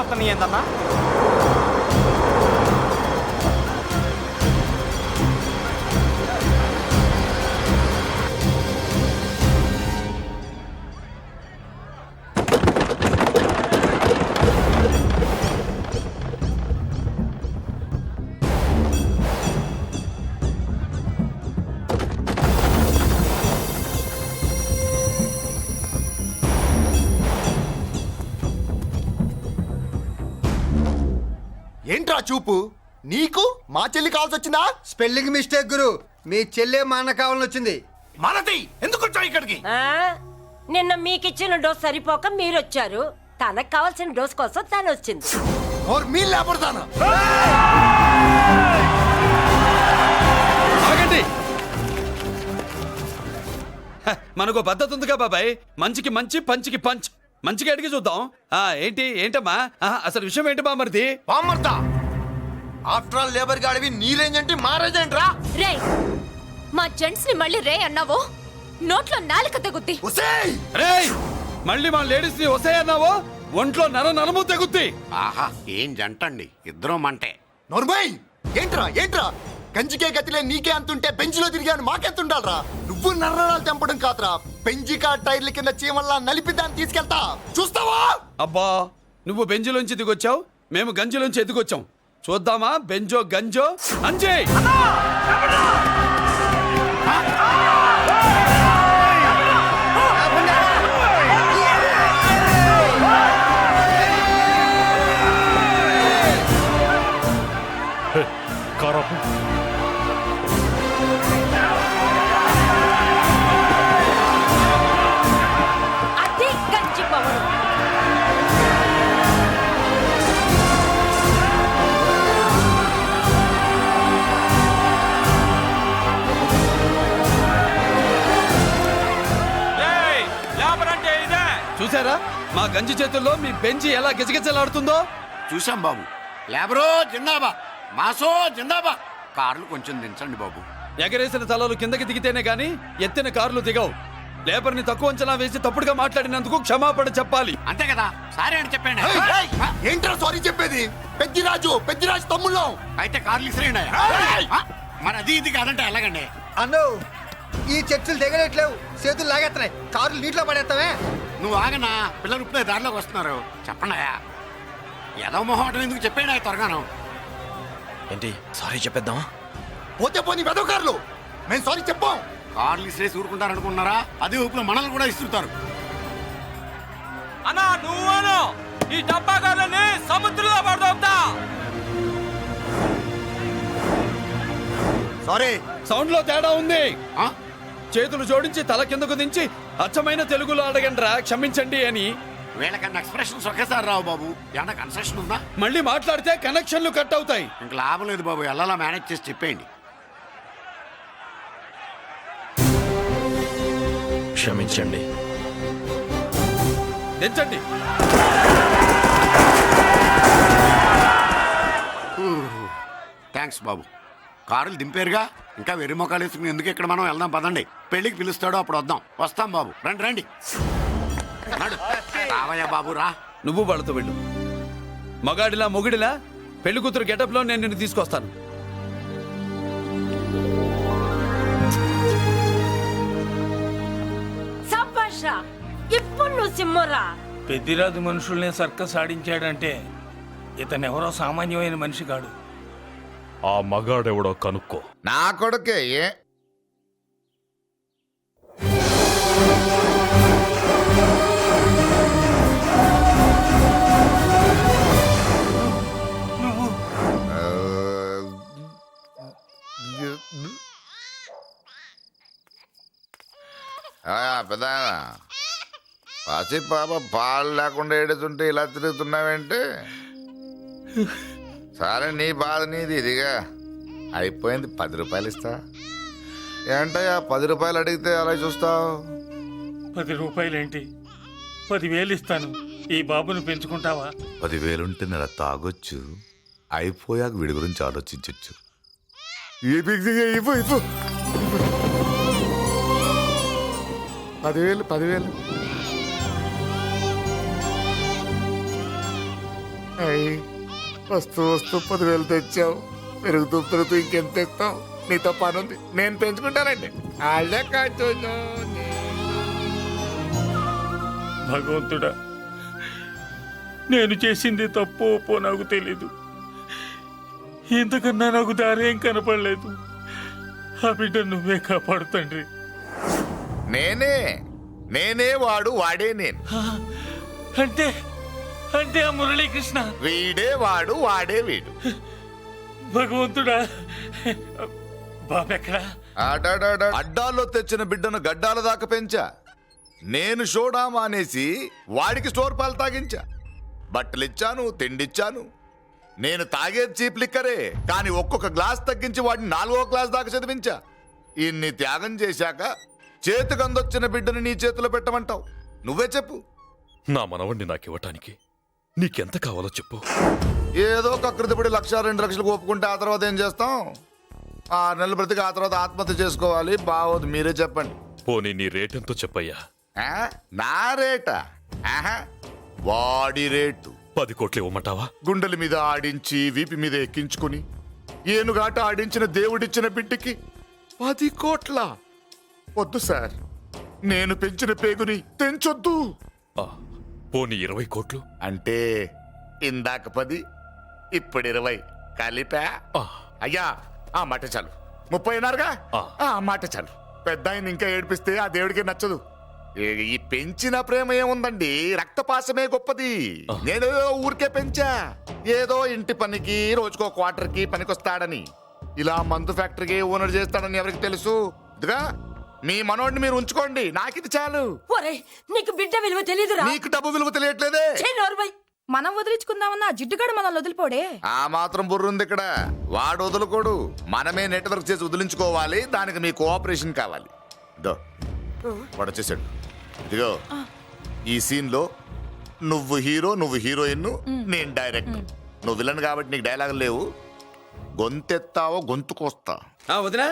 వస్తున్నాయి ఏందన్నా? ఏంట్రా చూపు? నీకు మా చెల్లి కావాల్సి వచ్చిందా? స్పెల్లింగ్ మిస్టేక్ గురు. మీ చెల్లె మా అన్న కావాలని వచ్చింది. మనది ఎందుకు వచ్చావు ఇక్కడికి? నిన్న మీకిచ్చిన డోస్ సరిపోక మీరొచ్చారు. తనకు కావాల్సిన డోస్ కోసం తను వచ్చింది. మనకు పద్ధతి ఉందిగా బాబాయ్. మంచికి మంచి, పంచికి పంచ్. మంచిగా అడిగి చూద్దాం. ఏంటమ్మా అసలు విషయం ఏంటి బామర్ది? బామ్మర్దా, ఆఫ్టర్ ఆల్ లేబర్ గాడివి నీ రేంజ్ ఏంటి, మా రేంజ్ ఏంట్రా? రే, మా జెంట్స్ ని మళ్ళీ రే అన్నావో నోట్లో నాలుక తెగుద్ది. రేయ్, మళ్ళీ మా లేడీస్ ని వసే అన్నావో ఒంట్లో నరము తెగుద్ది. ఆహా, ఏం జంటండి, ఇద్దరం మంటే. నోర్మై, ఏంట్రా ఏంట్రా? గంజికే గతిలే నీకే అంతుంటే బెంచ్లో తిరిగాను మాకెంతుండాలరా? నువ్వు నర్రాలు తెంపడం కాదురా, బెంజికా టైర్ల కింద చీమల్లా నలిపి దాన్ని తీసుకెళ్తా, చూస్తావా? అబ్బా, నువ్వు బెంజులోంచి దిగొచ్చావు, మేము గంజిలోంచి ఎదిగొచ్చాం. చూద్దామా బెంజో గంజో అంజే. అది గంజి పవర్. చూసారా మా గంజి చేతుల్లో మీ బెంజి ఎలా గిజగిజలాడుతుందో? చూసాం బాబు. లేబరో జిందాబా, మాసో జిందాబా. కార్లు కొంచెం దించండి బాబు. ఎగరేసిన తలలు కిందకి దిగితేనే గాని ఎత్తిన కార్లు దిగవు. లేబర్ ని తక్కువ అంచనా వేసి తప్పుడుగా మాట్లాడినందుకు క్షమాపణ చెప్పాలి. అంతే కదా, సారీ అని చెప్పండి. ఏంట్రా సారీ చెప్పేది? పెద్దిరాజు తమ్ముళ్ళం. అయితే కార్లు ఇసిరేయండి. మరి అది ఇది కాదంటే ఎలాగండి? అన్నో, ఈ చర్చలు దిగలేట్లేవు, చేతులు లాగేస్తున్నాయి, కారులు నీటిలో పడేస్తావే. నువ్వు ఆగనా, పిల్లలు ఇప్పుడే దారిలోకి వస్తున్నారు. చెప్పండాయా, ఏదో మొహం ఎందుకు చెప్పండి త్వరగాను. ఏంటి సారీ చెప్పేద్దాం? పోతే పోనీ వెదవ కార్లు, మేము సారీ చెప్పాం. కార్లు ఇసిరేసి ఊరుకుంటారనుకున్నారా? అదే ఊపిలో మనల్ని కూడా ఇస్తుంటారు. అన్నా నువ్వు ఈ డబ్బా కార్లని సముద్రంలో పడదోపుతా. సారీ, సౌండ్ లో తేడా ఉంది. ఆ? చేతులు జోడించి తల కిందకు దించి అచ్చమైన తెలుగులో అడగండ్రా క్షమించండి అని. వీళ్ళకన్నా ఎక్స్ప్రెషన్స్ ఒకేసారి రావు బాబు. ఏమన్నా కన్సెషన్ ఉందా? మళ్ళీ మాట్లాడితే కనెక్షన్లు కట్ అవుతాయి. ఇంక లాభం లేదు బాబు, ఎలా మేనేజ్ చేసి చెప్పేయండి. క్షమించండి. దించండి. థ్యాంక్స్ బాబు. కారులు దింపారుగా, ఇంకా వెర్రి మొక్కలు వేసుకుని ఎందుకు ఇక్కడ మనం వెళ్దాం పదండి. పెళ్లికి పిలుస్తాడో అప్పుడు వద్దాం. వస్తాం బాబు, రండి రండి. రావయ్యా బాబు రా. నువ్వు వాళ్ళతో వెళ్ళు. మగాడిలా మొగుడిలా పెళ్లి కూతురు గెటప్ లో నేను నిన్ను తీసుకొస్తాను. సభాషా, ఇప్పుడు నువ్వు సింహరా. పెద్దిరాజు మనుషుల్ని సర్కస్ ఆడించాడంటే ఇతనెవరో సామాన్యమైన మనిషి కాడు. ఆ మగాడెవడో కనుక్కో. నా కొడుకే. పెద్ద పసి పాప పాలు లేకుండా ఏడుతుంటే ఇలా తిరుగుతున్నావేంటి? సరే, నీ బాధ నీది, ఇదిగా అయిపోయింది. 10 రూపాయలు ఇస్తా. ఏంటయ్యా 10 రూపాయలు అడిగితే అలా చూస్తావు? 10 రూపాయలేంటి, 10,000 ఇస్తాను. ఈ బాబును పెంచుకుంటావా? 10,000 ఉంటే నెల తాగొచ్చు, అయిపోయాక వీడి గురించి ఆలోచించచ్చు. 10,000 అయ్యి వస్తూ వస్తూ 10,000 తెచ్చావు, పెరుగుతూ పెరుగుతూ ఇంకెంత తెస్తావు? నీతో పని ఉంది, నేను పెంచుకుంటానండి. వాళ్ళే కాచు భగవంతుడా, నేను చేసింది తప్పు ఒప్పో నాకు తెలీదు. ఇంతకన్నా నాకు దారేం కనపడలేదు. ఆ బిడ్డ నువ్వే కాపాడు తండ్రి. నేనే వాడు, వాడే నేను. అంటే అంటే ఆ మురళీకృష్ణ వీడే వాడు, వాడే వీడు. భగవంతుడా, బాబెక్కడా? అడ్డాల్లో తెచ్చిన బిడ్డను గడ్డాల దాకా పెంచా. నేను షోడా మానేసి వాడికి స్టోర్ పాలు తాగించా. బట్టలిచ్చాను, తిండిచ్చాను. నేను తాగేది చీప్ లిక్కరే, కానీ ఒక్కొక్క గ్లాస్ తగ్గించి వాడిని 4వ క్లాస్ దాకా చదివించా. ఇన్ని త్యాగం చేశాక చేతికి అందొచ్చిన బిడ్డని నీ చేతిలో పెట్టమంటావు? నువ్వే చెప్పు. నా మనవణ్ణి నాకివ్వటానికి నీకెంత కావాలో చెప్పు. ఏదో కకృతిపడి 1,00,000 2 లక్షలకు ఒప్పుకుంటే ఆ తర్వాత ఏం చేస్తాం? 6 నెలలు బ్రతికి ఆ తర్వాత ఆత్మహత్య చేసుకోవాలి. బావద్దు, మీరే చెప్పండి. పోనీ నీ రేటెంతో చెప్పయ్యా. నా రేటా? వాడి రేటు 10 కోట్లు ఇవ్వమంటావా? గుండెల మీద ఆడించి వీపి మీద ఎక్కించుకుని ఏనుగాట ఆడించిన దేవుడిచ్చిన బిడ్డకి 10 కోట్ల? వద్దు సార్, నేను పెంచిన పేగుని తెంచొద్దు. ఆ, పోనీ 20 కోట్లు? అంటే ఇందాక 10, ఇప్పుడు 20 కలిపా? ఆ. అయ్యా, ఆ మాట చాలు. 30 అన్నారుగా? ఆ మాట చాలు. పెద్ద ఆయన ఇంకా ఏడిపిస్తే ఆ దేవుడికి నచ్చదు. ఈ పెంచిన ప్రేమ ఏముందండి, రక్తపాసమే గొప్పది. నేను ఊరికే పెంచా, ఏదో ఇంటి పనికి రోజుకో క్వార్టర్కి పనికొస్తాడని. ఇలా మందు ఫ్యాక్టరీకి ఓనర్ చేస్తాడని ఎవరికి తెలుసు? ఇదిగా మీ మనోడిని మీరు ఉంచుకోండి, నాకిది చాలు. ఒరేయ్, నీకు బిడ్డ విలువ తెలీదురా? నీకు డబ్బు విలువ తెలియట్లేదే. ఛీ, నోర్మై. మనం వదిలించుకుందామన్నా జిడ్డుగాడు మనల్ని వదిలిపోడే. ఆ మాత్రం బుర్రుంది ఇక్కడ. వాడు వదులుకోడు, మనమే నెట్వర్క్ చేసి వదిలించుకోవాలి. దానికి మీ కోఆపరేషన్ కావాలి. దో వాడు వచ్చేసాడు. ఇదిగో ఈ సీన్ లో నువ్వు హీరో, నువ్వు హీరోయిన్, నేను డైరెక్టర్. నువ్వు విలన్ కాబట్టి నీకు డైలాగ్ లేవు. గొంతెత్తావో గొంతుకొస్తా. వదినా,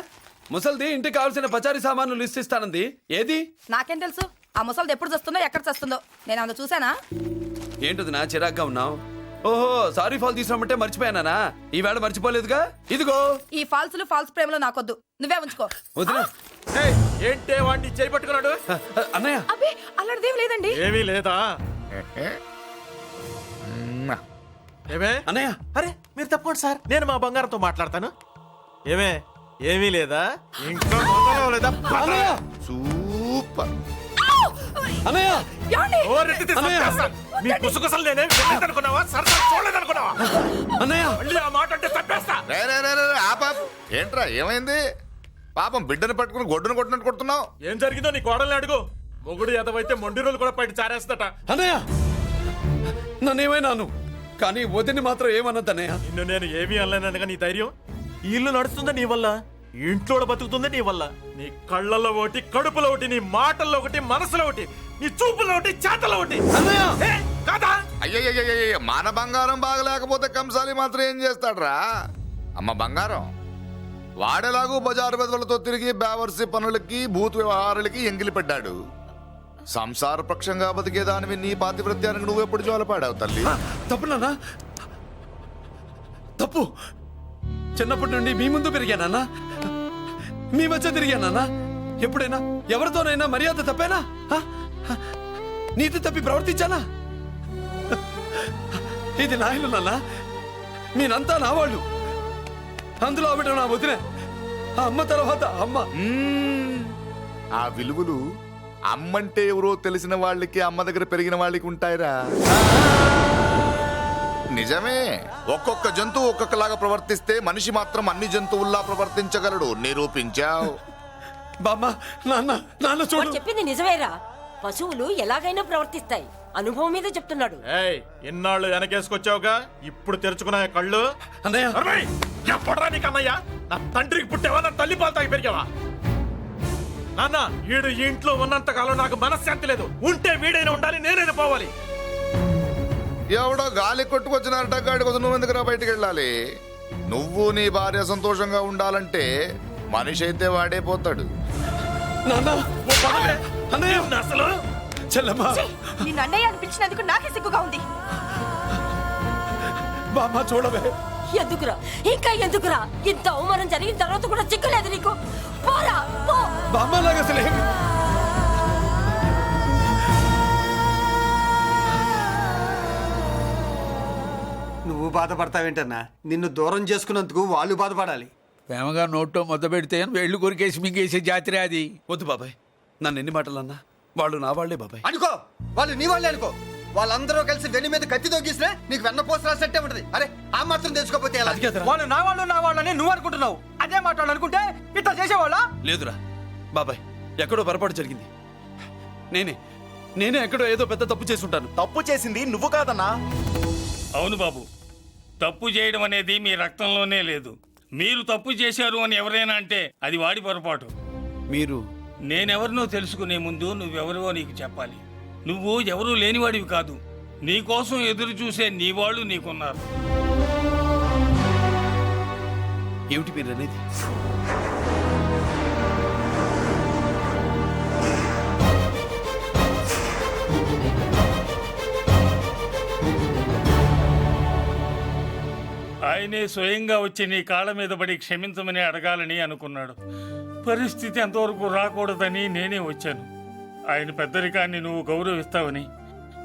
ముసల్ది ఇంటికి కావాల్సిన పచారీ సామాన్లు లిస్ట్ ఇస్తానంది. ఏది? నాకేం తెలుసు? ఆ ముసలిది ఎప్పుడు చస్తుందో ఎక్కడ చస్తుందో నేను అందులో చూసానా? ఏంటది నా చిరాగ్గా ఉన్నావు? ఓహో, సారీ ఫాల్ తీసుకురామంటే మర్చిపోయానా? ఈవేళ మర్చిపోలేదుగా. ఇదిగో ఈ ఫాల్స్ ప్రేమలో నాకొద్దు, నువ్వే ఉంచుకో. వదినా. ఏంటే వాడిని చేయి పట్టుకున్నాడు? అన్నయ్య, అబ్బే అలాంటిదేం లేదండి. ఏమీ లేదా? ఏమే అన్నయ్య, అరే మీరు తప్పకుండా సార్, నేను మా బంగారంతో మాట్లాడతాను. ఏమే ఏమీ లేదా? ఇంకా లేదా? అన్నయ్య, సూపర్. అన్నయ్య, ఓరెత్తితే చంపేస్తాను. మీ గుసగుసలు నేనేం వెళ్ళేదనుకున్నావా? సరదా చూడలేదనుకున్నావా? అన్నయ్య, మళ్ళీ ఆ మాట అంటే చంపేస్తా. రే రే రే రే, ఆపాపు. ఏంట్రా, ఏమైంది? పాపం బిడ్డను పట్టుకుని గొడ్డును కొట్టినట్టు కొడుతున్నావు. ఏం జరిగిందో నీ కోడల్ని అడుగు. మొగుడు ఎదవైతే మొండి రోజులు కూడా బయట చారేస్తట. అన్నయ్య, నన్నేమైనాను కానీ వదిని మాత్రం ఏమన్నది అన్నయ్య. నిన్ను నేను ఏమీ అనలేనగా నీ ధైర్యం. ఈ ఇల్లు నడుస్తుందా నీ వల్ల, ఈ ఇంట్లో బతుకుతుందా నీ వల్ల. నీ కళ్ళల్లో ఒకటి, కడుపులో ఒకటి, నీ మాటల్లో ఒకటి, మనసులో ఒకటి, నీ చూపులో ఒకటి, చేతల్లో ఒకటి. ఏ, కాదా? అయ్యయ్యయ్యయ్య, మన బంగారం బాగలేకపోతే కంసాలి మాత్రం ఏం చేస్తాడ్రా? అమ్మ బంగారం వాడేలాగూ బజారు బెదవులతో తిరిగి బేవర్సి పనులకి, భూత వ్యవహారాలకి ఎంగిలి పడ్డాడు. సంసార పక్షంగా బతికేదానివి నీ పాతివృత్యానికి నువ్వెప్పుడు జోలపాడావు తల్లి? తప్పు నాన్న, తప్పు. చిన్నప్పటి నుండి మీ ముందు పెరిగానన్నా, మీ మధ్య తిరిగానన్నా. ఎప్పుడైనా ఎవరితోనైనా మర్యాద తప్పేనా? నీతి తప్పి ప్రవర్తించానా? ఇది నా ఇల్లు నాన్న, నేనంతా నా వాళ్ళు. అందులో ఆవిడ నా వదిన, ఆ అమ్మ తర్వాత అమ్మ. ఆ విలువలు అమ్మంటే ఎవరో తెలిసిన వాళ్ళకి, అమ్మ దగ్గర పెరిగిన వాళ్ళకి ఉంటాయిరా. నిజమే, ఒక్కొక్క జంతువు ఒక్కొక్కలాగా ప్రవర్తిస్తే మనిషి మాత్రం అన్ని జంతువుల్లా ప్రవర్తించగలడు. నిరూపించావు. బామ్మ, నాన్న, నాన్న చూడు. వాడు చెప్పింది నిజమేరా. పశువులు ఎలాగైనా ప్రవర్తిస్తాయి. అనుభవం మీద చెప్తున్నాడు. ఏయ్, ఇన్నాళ్ళు వెనకేసుకొచ్చావుగా, ఇప్పుడు తెరుచుకున్నా కళ్ళు. అన్నయ్య, అరవై! ఎప్పుడురా నీకు అన్నయ్య? నా తండ్రికి పుట్టావా? నా తల్లి పాలు తాగి పెరిగావా? నాన్న, వీడు ఈ ఇంట్లో ఉన్నంత కాలం నాకు మనశ్శాంతి లేదు. ఉంటే వీడైనా ఉండాలి, నేనైనా పోవాలి. ఎవడో గాలి కొట్టుకొచ్చినారట, గాడి కోసం నువ్వు ఎందుకురా బయటికి వెళ్ళాలి? నువ్వు నీ భార్య సంతోషంగా ఉండాలంటే మనిషి అయితే వాడే పోతాడు. నాన్న, ఓ పదవే. అన్నయ్య, అసలు చెల్లమ్మ, నిన్ను అన్నయ్య అనిపించినందుకు నాకే సిగ్గుగా ఉంది. బామ్మ చూడవే. ఎందుకురా ఇంకా ఎందుకురా? ఇంత అవమానం జరిగిన తర్వాత కూడా చిక్కలేదు నీకు? పోరా పో. బామ్మ లాగా అసలు ఏమి నువ్వు బాధపడతావేంటన్నా? నిన్ను దూరం చేసుకున్నందుకు వాళ్ళు బాధపడాలి. ప్రేమగా నోట్లో మొద్ద పెడితే వేళ్ళు కొరికేసి మింగేసే జాతర అది. వద్దు బాబాయ్, నన్ను ఎన్ని మాటలన్నా వాళ్ళు నా వాళ్లే బాబాయ్. అనుకో, వాళ్ళు నీ వాళ్ళే అనుకో. వాళ్ళందరూ కలిసి వెన్ను మీద కత్తితో గీసినా నీకు వెన్నపోస రాసినట్టే ఉంటది. అరే ఆ మాత్రం తెలుసుకోకపోతే ఎలా? వాళ్ళు నా వాళ్ళని నువ్వు అనుకుంటున్నావు. అదే మాట్లాడాలి అనుకుంటే ఇట్లా చేసేవాళ్ళ? లేదురా బాబాయ్, ఎక్కడో పొరపాటు జరిగింది. నేనే ఎక్కడో ఏదో పెద్ద తప్పు చేసి ఉంటాను. తప్పు చేసింది నువ్వు కాదన్నా. అవును బాబు, తప్పు చేయడం అనేది మీ రక్తంలోనే లేదు. మీరు తప్పు చేశారు అని ఎవరైనా అంటే అది వాడి పొరపాటు. మీరు నేనెవరినో తెలుసుకునే ముందు నువ్వెవరివో నీకు చెప్పాలి. నువ్వు ఎవరూ లేనివాడివి కాదు. నీకోసం ఎదురు చూసే నీ వాళ్ళు నీకున్నారు. ఏమిటి మీరు అనేది? ఆయనే స్వయంగా వచ్చి నీ కాళ్ళ మీద పడి క్షమించమని అడగాలని అనుకున్నాడు. పరిస్థితి అంతవరకు రాకూడదని నేనే వచ్చాను. ఆయన పెద్దరికాన్ని నువ్వు గౌరవిస్తావని,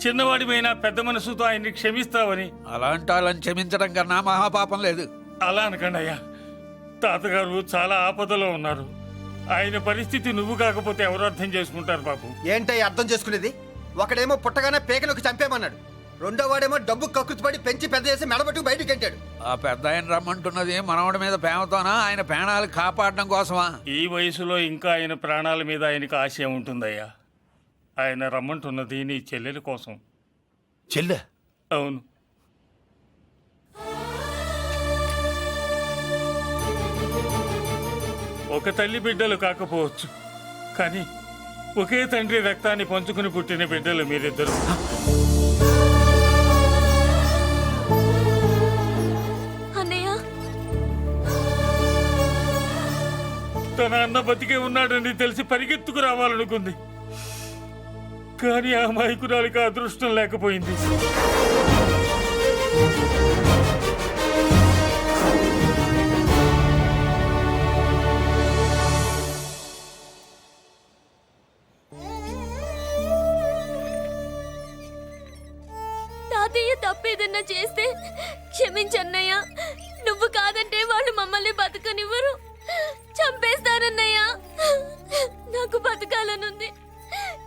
చిన్నవాడిపైన పెద్ద మనసుతో ఆయన్ని క్షమిస్తావని. అలాంటి వాళ్ళని క్షమించడం కన్నా మహాపాపం లేదు. అలా అనకండి అయ్యా. తాతగారు చాలా ఆపదలో ఉన్నారు. ఆయన పరిస్థితి నువ్వు కాకపోతే ఎవరు అర్థం చేసుకుంటారు బాబు? ఏంటయ్య అర్థం చేసుకునేది? ఒకడేమో పుట్టగానే పేకలోకి చంపేమన్నాడు, రెండో వాడేమో డబ్బు కక్కుతుపడి పెంచి పెద్ద చేసి మెడబెట్టుకు బయటకు గంటాడు. ఆ పెద్ద ఆయన రమ్మంటున్నది మనవడి మీద ప్రేమతోనా, ఆయన ప్రాణాలు కాపాడడం కోసమా? ఈ వయసులో ఇంకా ఆయన ప్రాణాల మీద ఆయనకు ఆశయం ఉంటుందయ్యా. ఆయన రమ్మంటున్నది నీ చెల్లెల కోసం. చెల్లె? అవును. ఒక తల్లి బిడ్డలు కాకపోవచ్చు, కానీ ఒకే తండ్రి రక్తాన్ని పంచుకుని పుట్టిన బిడ్డలు మీరిద్దరు. అన్నయ్య, తన అన్న బతికే ఉన్నాడని తెలిసి పరిగెత్తుకు రావాలనుకుంది, కానీ ఆ అమాయకురాలికి అదృష్టం లేకపోయింది. తాతయ్య తప్పేదన్నా చేస్తే క్షమించన్నయ్య. నువ్వు కాదంటే వాళ్ళు మమ్మల్ని బతకనివ్వరు, చంపేస్తారన్నయ్య. నాకు బతకాలనుంది,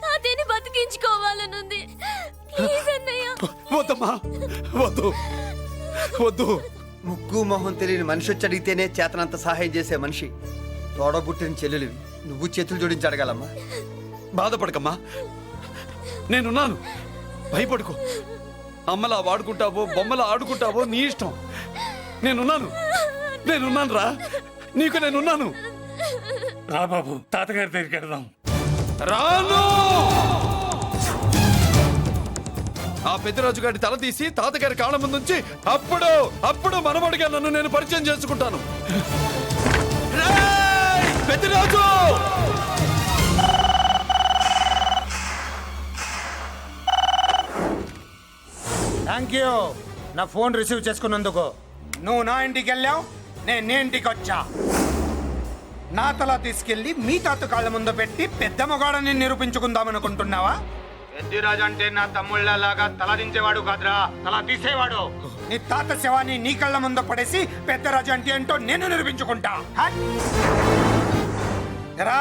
తాతయ్యని బతికించుకోవాలనుంది. ప్లీజ్ అన్నయ్య. వద్దమ్మా, వద్దు వద్దు. ముక్కు మొహం తెలియని మనిషి వచ్చి అడిగితేనే చేతనంత సహాయం చేసే మనిషి. తోడబుట్టిన చెల్లెలివి, నువ్వు చేతులు జోడించి అడగాలమ్మా. బాధపడకమ్మా, నేనున్నాను. భయపడుకో. అమ్మలా వాడుకుంటావో బొమ్మలా ఆడుకుంటావో నీ ఇష్టం. నేనున్నాను రా, నీకు నేనున్నాను. రా బాబు, తాతగారి దగ్గరికి వెళ్దాం. రాను. ఆ పెద్దరాజు గారి తల తీసి తాతగారి కాళ్ళ ముందుంచి అప్పుడు మనవడిగా నన్ను నేను పరిచయం చేసుకుంటాను. పెద్దరాజు! థ్యాంక్ యూ నా ఫోన్ రిసీవ్ చేసుకున్నందుకు. నువ్వు నా ఇంటికి వెళ్ళావు, నేను నీ ఇంటికి వచ్చా. నా తల తీసుకెళ్లి మీ తాత కాళ్ళ ముందు పెట్టి పెద్ద మొగాడని నిరూపించుకుందామనుకుంటున్నావా? పెద్దిరాజు అంటే నా తమ్ముళ్ళలాగా తల దించేవాడు కాదురా, తల తీసేవాడు. నీ తాత శవాన్ని నీ కళ్ళ ముందు పడేసి పెద్దరాజు అంటే ఏంటో నేను నిరూపించుకుంటా. ఎరా,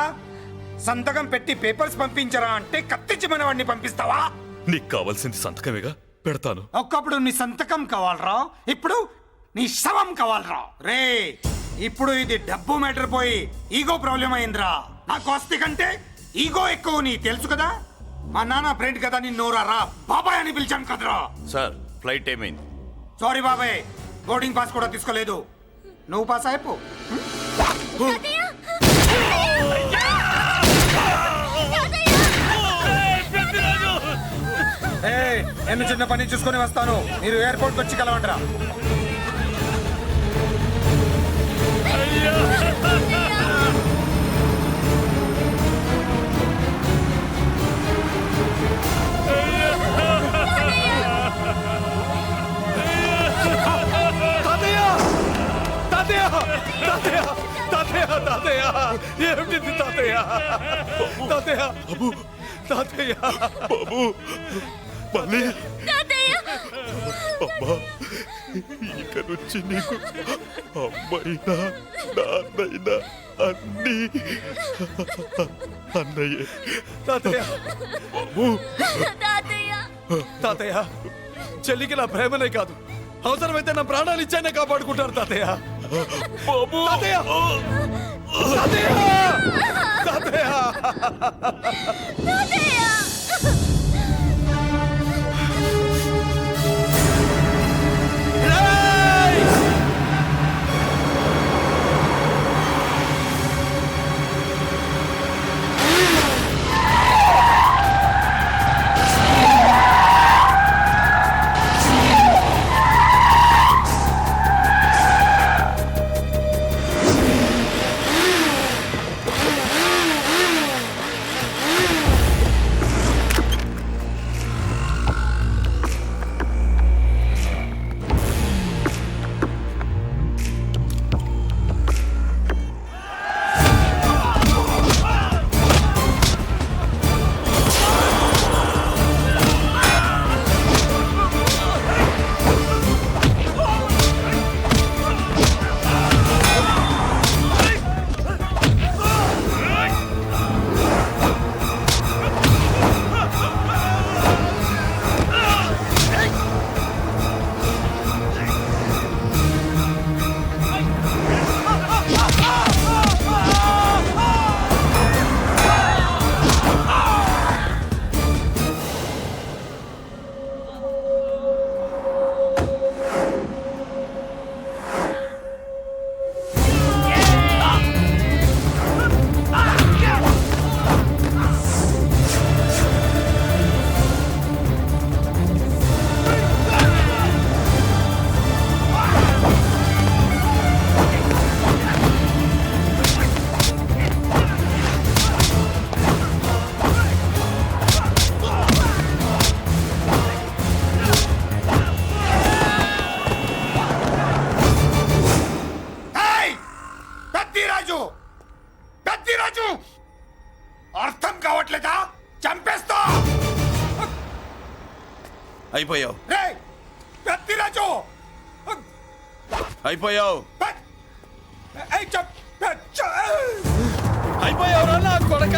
సంతకం పెట్టి పేపర్స్ పంపించరా అంటే కత్తించి మనవాడిని పంపిస్తావా? నీకు కావాల్సింది సంతకమేగా, పెడతాను. ఒకప్పుడు నీ సంతకం కావాలరా, ఇప్పుడు నీ శవం కావాలరా. రే, ఇప్పుడు ఇది డబ్బు మ్యాటర్ పోయి ఈగో ప్రాబ్లం అయిందిరా. నాకు ఆస్తి కంటే ఈగో ఎక్కువ, నీ తెలుసు కదా. మా నాన్న ఫ్రెండ్ కదా, నిన్ను రా బాబాయ్ అని పిలిచాను కదరా. సార్, ఫ్లైట్ ఏమైంది? సారీ బాబాయ్, బోర్డింగ్ పాస్ కూడా తీసుకోలేదు. నువ్వు పాస్ అయిపో. నేను చిన్న పని చూసుకొని వస్తాను, మీరు ఎయిర్పోర్ట్కి వచ్చి కలవండిరా. తాతయ్య తాతయ్య ఏమిటి తాతయ్య తాతయ్య తాతయ్య బాబు మళ్ళీ అమ్మా ఇక నుంచి నీకు అమ్మైనా నాన్నైనా అన్నీ అన్నయ్యే. తాతయ్య బాబు తాతయ్య చెల్లికి నా ప్రేమనే కాదు అవసరమైతే నా ప్రాణాలు ఇచ్చానే కాపాడుకుంటారు తాతయ్య. బాబు తాతయ్య తాతయ్య తాతయ్య అర్థం కావట్లేదా? చంపేస్తా. అయిపోయావు రేయ్ పెద్దిరాజు అయిపోయావు ఏయ్ అయిపోయావురా నా కొడక.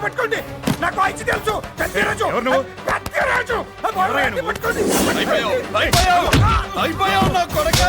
పట్టుకోండి, నాకు ఐచి తెలుసు. పెద్దిరాజు పెద్దిరాజు అయిపోయావు నా కొడక.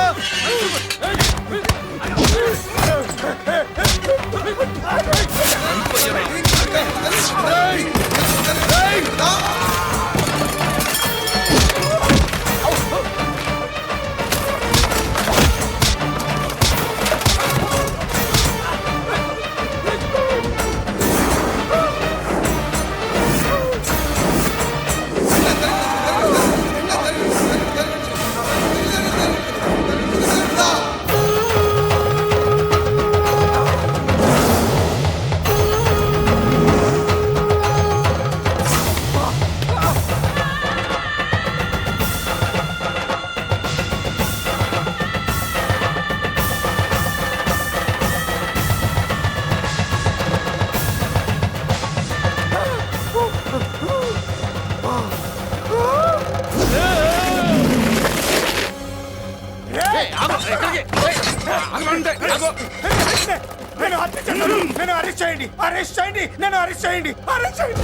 నేను హత్య చేశాను. నేను అరెస్ట్ చేయండి, అరెస్ట్ చేయండి, నన్ను అరెస్ట్ చేయండి, అరెస్ట్ చేయండి.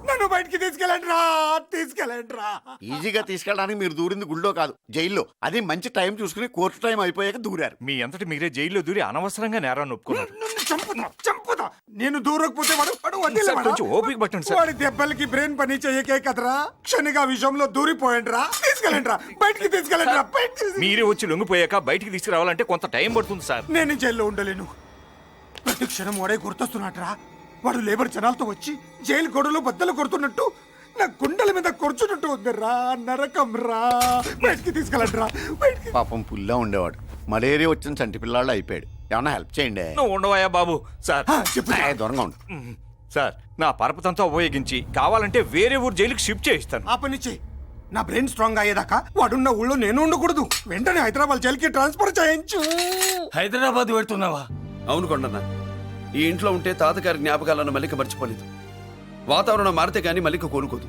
నన్ను బయటికి తీసుకెళ్ళండి రా, తీసుకెళ్ళండి రా. ఈజీగా తీసుకెళ్ళడానికి మీరు దూరింది గుళ్ళో కాదు, జైల్లో. అది మంచి టైం చూసుకుని కోర్టు టైం అయిపోయాక దూరారు. మీ అంతటి మీరే జైల్లో దూరి అనవసరంగా నేరాన్ని ఒప్పుకున్నారు. నన్ను చంపుతా. నేను దూరకపోతే వాడు వదిలేవాడా? కొంచెం ఓపిక పట్టండి సార్. వాడి దెబ్బలకి బ్రెయిన్ పని చెయ్యకే కదరా, క్షణిగా విషయంలో దూరిపోయండి రా. తీసుకెళ్ళండి రా, బయటికి తీసుకెళ్ళండి రా, మీరే వచ్చి లొంగిపోయాక బయటికి తీసుకురావాలంటే కొంత టైం పడుతుంది సార్. నేను జైల్లో ఉండలేను. ప్రతి క్షణం వాడే గుర్తొస్తున్నట్రా. వాడు లేబర్ జనాలతో వచ్చి జైలు గొడవలు బద్దలు కొడుతున్నట్టు నా గుండెల మీద కొడుచున్నట్టు ఉంది రా. నరకం రా. బయటికి తీసుకెళ్ళండి రా, బయటికి. పాపం పుల్లా ఉండేవాడు, మలేరియా వచ్చిన చంటి పిల్లాళ్ళు అయిపోయాడు. ఏమన్నా హెల్ప్ చేయండి. నువ్వు ఉండవయ్యా బాబు. సార్ దూరంగా ఉండు. సార్, నా పరపతంతా ఉపయోగించి కావాలంటే వేరే ఊరు జైలుకి షిఫ్ట్ చేయిస్తాను. ఆ పని చెయ్యి. నా బ్రెయిన్ స్ట్రాంగ్ అయ్యేదాకా వాడున్న ఊళ్ళో నేను ఉండకూడదు. వెంటనే హైదరాబాద్ జైలుకి ట్రాన్స్ఫర్ చేయించు. హైదరాబాద్ పెడుతున్నావా? అవును కొండన్న, ఈ ఇంట్లో ఉంటే తాతగారి జ్ఞాపకాలను మల్లిక మర్చిపోలేదు. వాతావరణం మారితే గానీ మల్లిక కోలుకోదు.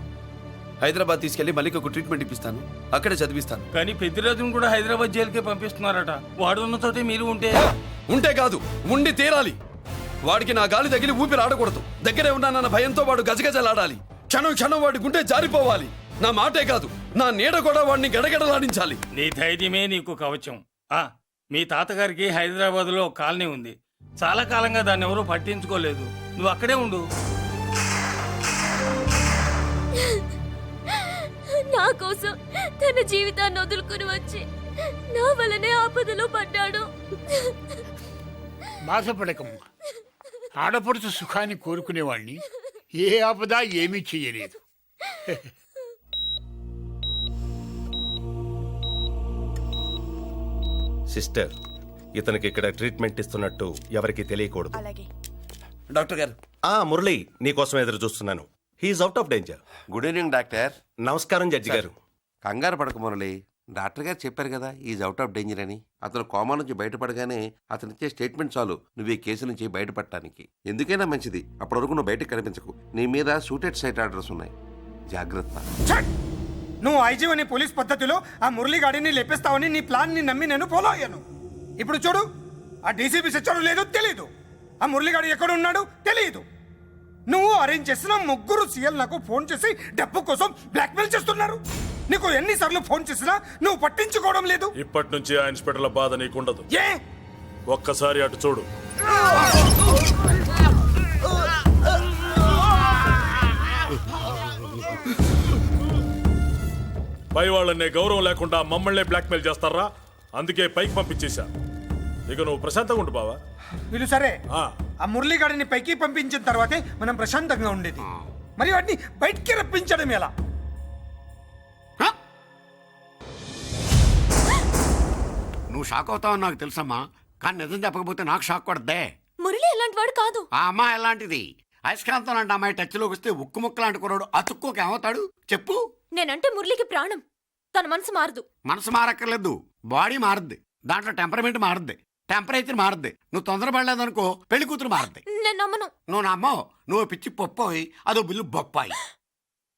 హైదరాబాద్ తీసుకెళ్లి మల్లికకు ట్రీట్మెంట్ ఇప్పిస్తాను, అక్కడే చదివిస్తాను. కానీ పెద్దిరాజును కూడా హైదరాబాద్ జైలుకే పంపిస్తున్నారట. వాడున్న తోటే మీరు ఉంటే కాదు, ఉండి తీరాలి. వాడికి నా గాలి తగిలి ఊపిరి ఆడకూడదు. దగ్గరే ఉన్నానన్న భయంతో వాడు గజగజలాడాలి. క్షణం క్షణం వాడి గుండె జారిపోవాలి. నా మాటే కాదు, నా నీడ కూడా వాడిని గడగడలాడించాలి. నీ ధైర్యమే నీకు కవచం. మీ తాతగారికి హైదరాబాద్ లో కాలనీ ఉంది. చాలా కాలంగా దాన్ని ఎవరూ పట్టించుకోలేదు. నువ్వు అక్కడే ఉండు. నా కోసం తన జీవితాన్ని వదులుకుని వచ్చి నా వల్లనే ఆపదలో పడ్డాడు. బాధపడకమ్మా. ఆడపడుచు సుఖాన్ని కోరుకునేవాణ్ణి ఏ ఆపద ఏమీ చెయ్యలేదు. సిస్టర్, ఇతనికి ఇక్కడ ట్రీట్మెంట్ ఇస్తున్నట్టు ఎవరికి తెలియకూడదు. డాక్టర్ గారు. మురళి, నీకోసం ఎదురు చూస్తున్నాను. He is out of danger. Good evening doctor. నమస్కారం జడ్జి గారు. కంగారు పడక మురళి, డాక్టర్ గారు చెప్పారు కదా ఈజ్ అవుట్ ఆఫ్ డేంజర్ అని. అతను కోమా నుంచి బయటపడగానే అతను ఇచ్చే స్టేట్మెంట్ చాలు నువ్వు ఈ కేసు నుంచి బయటపడటానికి. ఎందుకైనా మంచిది, అప్పటి వరకు నువ్వు బయటకు కనిపించకు. నీ మీద షూటెడ్ సైట్ ఆర్డర్స్ ఉన్నాయి, జాగ్రత్త. నువ్వు ఐజీ అని పోలీస్ పద్ధతిలో ఆ మురళీగాడిని లేపేస్తావని నీ ప్లాన్ ని నమ్మి నేను ఫాలో అయ్యాను. ఇప్పుడు చూడు, ఆ డీసీపీ సచ్చాడు లేదో తెలియదు, ఆ మురళీగాడు ఎక్కడ ఉన్నాడు తెలియదు. నువ్వు అరేంజ్ చేసిన ముగ్గురు సీఎల్ నాకు ఫోన్ చేసి డబ్బు కోసం బ్లాక్మెయిల్ చేస్తున్నారు. నీకు ఎన్నిసార్లు ఫోన్ చేసినా నువ్వు పట్టించుకోవడం లేదు. ఇప్పటి నుంచి ఆ ఇన్స్పెక్టర్ల బాధ నీకుండదు. ఏ ఒక్కసారి అటు చూడు. పై వాళ్ళనే గౌరవం లేకుండా మమ్మల్నే బ్లాక్మెయిల్ చేస్తారా? అందుకే పైకి పంపించేశా. ఇక నువ్వు ప్రశాంతంగా ఉండు బావా. వీళ్ళు సరే, ఆ మురళీగాడిని పైకి పంపించిన తర్వాతే మనం ప్రశాంతంగా ఉండేది. మరి వాటిని బయటికి రప్పించడం ఎలా? నువ్వు షాక్ అవుతావని నాకు తెలుసమ్మా, కానీ నిజం చెప్పకపోతే నాకు షాక్ కొడద్దే. మురళి ఎలాంటి వాడు కాదు. ఆ అమ్మాయి ఎలాంటిది? అయస్కాంతం లాంటి అమ్మాయి టచ్లోకి వస్తే ఉక్కు ముక్క లాంటి కుర్రాడు అతుక్కోక ఏమవుతాడు చెప్పు? నేనంటే మురళికి ప్రాణం. తన మనసు మారదు. మనసు మారక్కర్లేదు, బాడీ మారుద్ది. దాంట్లో టెంపరమెంట్ మారుద్ది, టెంపరేచర్ మారుద్ది. నువ్వు తొందరపడలేదనుకో పెళ్లి కూతురు మారుద్ది. నేను నమ్మను. నువ్వు నమ్మవు, నువ్వు పిచ్చి పొప్పోయి అదో బిల్లు బొప్పాయి.